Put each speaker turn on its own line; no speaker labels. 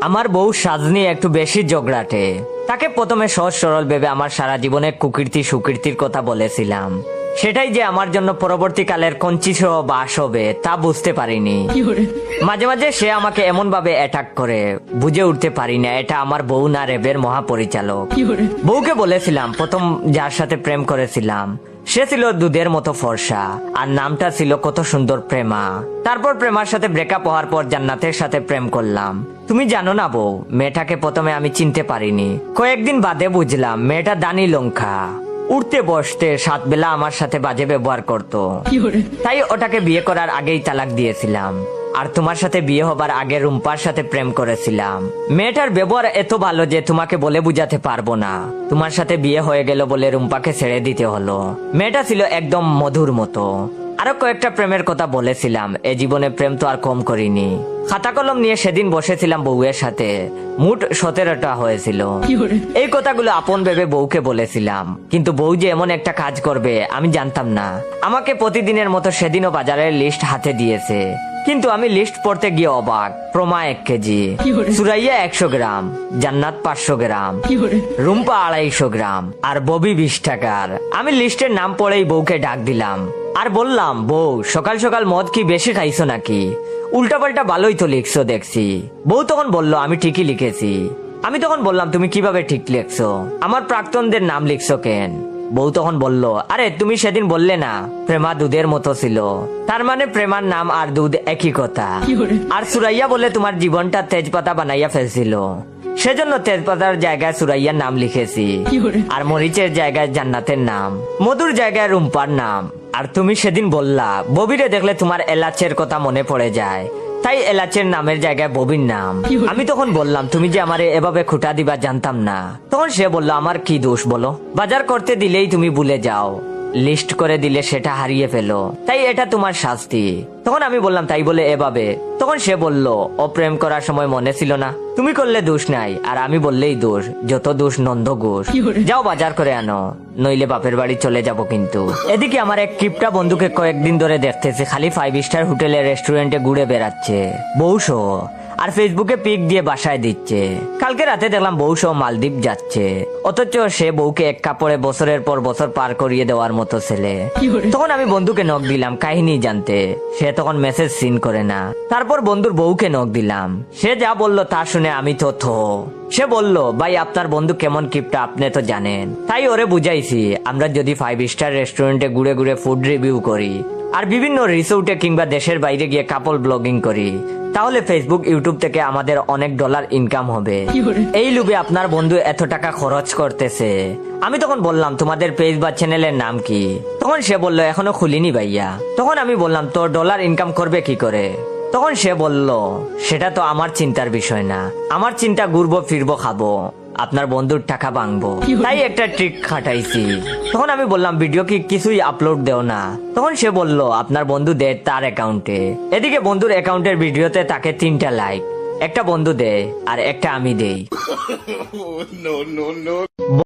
আমার বউ সাজনি একটু বেশি জগড়াটে। তাকে প্রথমে সহজ সরল ভেবে আমার সারা জীবনের কুকীর্তি সুকীর্তির কথা বলেছিলাম। সেটাই যে আমার জন্য পরবর্তীকালের কঞ্চিস বাস হবে তা বুঝতে পারিনি। মাঝে মাঝে সে আমাকে এমন ভাবে অ্যাটাক করে বুঝে উঠতে পারি না এটা আমার বউ না রেবের মহাপরিচালক। বউকে বলেছিলাম প্রথম যার সাথে প্রেম করেছিলাম সে ছিল দুধের মতো ফর্সা আর নামটা ছিল কত সুন্দর প্রেমা। তারপর প্রেমার সাথে ব্রেকআপ হওয়ার পর জান্নাতের সাথে প্রেম করলাম। তুমি জানো না বউ, মেয়েটাকে প্রথমে আমি চিনতে পারিনি, কয়েকদিন বাদে বুঝলাম মেয়েটা দানি লঙ্কা। উঠতে বসতে 7 বেলা আমার সাথে বাজে ব্যবহার করতো, তাই ওটাকে বিয়ে করার আগেই তালাক দিয়েছিলাম। আর তোমার সাথে বিয়ে হবার আগে রুম্পার সাথে প্রেম করেছিলাম। মেয়েটার ব্যবহার এত ভালো যে তোমাকে বলে বুঝাতে পারবো না। তোমার সাথে বিয়ে হয়ে গেল বলে রুম্পাকে ছেড়ে দিতে হলো। মেয়েটা ছিল একদম মধুর মতো। আরো কয়েকটা প্রেমের কথা বলেছিলাম। এ জীবনে প্রেম তো আর কম করিনি। খাতা কলম নিয়ে সেদিন বসেছিলাম বউয়ের সাথে, মোট 17টা হয়েছিল। এই কথাগুলো আপন ভেবে বউকে বলেছিলাম, কিন্তু বউ যে এমন একটা কাজ করবে আমি জানতাম না। আমাকে প্রতিদিনের মতো সেদিনও বাজারের লিস্ট হাতে দিয়েছে, কিন্তু আমি লিস্ট পড়তে গিয়ে অবাক। প্রমা 1 কেজি, সুরাইয়া 100 গ্রাম, জান্নাত 500 গ্রাম, রুম্পা 250 গ্রাম আর ববি 20 টাকার। আমি লিস্টের নাম পড়েই বউকে ডাক দিলাম আর বললাম, বউ সকাল সকাল মদ কি বেশি খাইছো নাকি? উল্টাপাল্টা ভালোই তো লিখছো দেখছি। বউ তখন বলল, আমি ঠিকই লিখেছি। আমি তখন বললাম, তুমি কিভাবে ঠিক লিখছো? আমার প্রাক্তনদের নাম লিখছো কেন? বউ তখন বলল, আরে তুমি সেদিন বললে না প্রেমা দুধের মতো ছিল, তার মানে প্রেমার নাম আর দুধ একই কথা। আর সুরাইয়া বলে তোমার জীবনটা তেজপাতা বানাইয়া ফেলছিল, সেজন্য তেজপাতার জায়গায় সুরাইয়ার নাম লিখেছি, আর মরিচের জায়গায় জান্নাতের নাম, মধুর জায়গায় রুম্পার নাম। আর তুমি সেদিন বললা ববিরে দেখলে তোমার এলাচের কথা মনে পড়ে যায়, তাই এলাচের নামের জায়গায় ববির নাম। আমি তখন বললাম, তুমি যে আমারে এভাবে খুঁটা দিবা জানতাম না। তখন সে বলল, আমার কি দোষ বলো? বাজার করতে দিলেই তুমি ভুলে যাও, লিস্ট করে দিলে সেটা হারিয়ে ফেলো, তাই এটা তোমার শাস্তি। তখন আমি বললাম, তাই বলে এভাবে? তখন সে বলল, ও প্রেম করার সময় মনে ছিল না? তুমি করলে দোষ নাই, আর আমি বললেই দোষ। যত দোষ নন্দ ঘোষ। যাও বাজার করে আনো, নইলে বাপের বাড়ি চলে যাব কিন্তু। এদিকে আমার এক কিপটা বন্ধুকে কয়েকদিন ধরে দেখতেছে খালি 5 স্টার হোটেলে রেস্টুরেন্টে ঘুরে বেড়াচ্ছে বউসহ, আর ফেসবুকে পিক দিয়ে বাসায় দিচ্ছে। কালকে রাতে দেখলাম বউসহ মালদ্বীপ যাচ্ছে, অথচ সে বউকে এক কাপড়ে বছরের পর বছর পার করিয়ে দেওয়ার মতো ছেলে। তখন আমি বন্ধুকে নক দিলাম কাহিনী জানতে, সে তখন মেসেজ সিন করে না। তারপর বন্ধুর বউকে নক দিলাম, সে যা বলল তা শুনে আমি তো সে বলল, ভাই আপনার বন্ধু কেমন কিপটা আপনি তো জানেন। তাই ওরে বুঝাইছি, আমরা যদি 5 স্টার রেস্টুরেন্টে ঘুরে ঘুরে ফুড রিভিউ করি আর বিভিন্ন রিসোর্টে কিংবা দেশের বাইরে গিয়ে কাপল ব্লগিং করি, তাহলে ফেসবুক ইউটিউব থেকে আমাদের অনেক ডলার ইনকাম হবে। এই লোভে আপনার বন্ধু এত টাকা খরচ করতেছে। আমি তখন বললাম, তোমাদের পেজ বা চ্যানেলের নাম কি? তখন সে বলল, এখনো খুলিনি ভাইয়া। তখন আমি বললাম, তোর ডলার ইনকাম করবে কি করে? তখন সে বলল, সেটা তো আমার চিন্তার বিষয় না, আমার চিন্তা ঘুরবো ফিরবো খাবো, আপনার বন্ধুর টাকা ভাঙবো, তাই একটা ট্রিক খাটাইছি। তখন আমি বললাম, ভিডিও কি কিছুই আপলোড দেও না? তখন সে বলল, আপনার বন্ধু দেয় তার অ্যাকাউন্টে। এদিকে বন্ধুর অ্যাকাউন্টের ভিডিওতে তাকে 3টা লাইক, একটা বন্ধু দেয় আর একটা আমি দেই।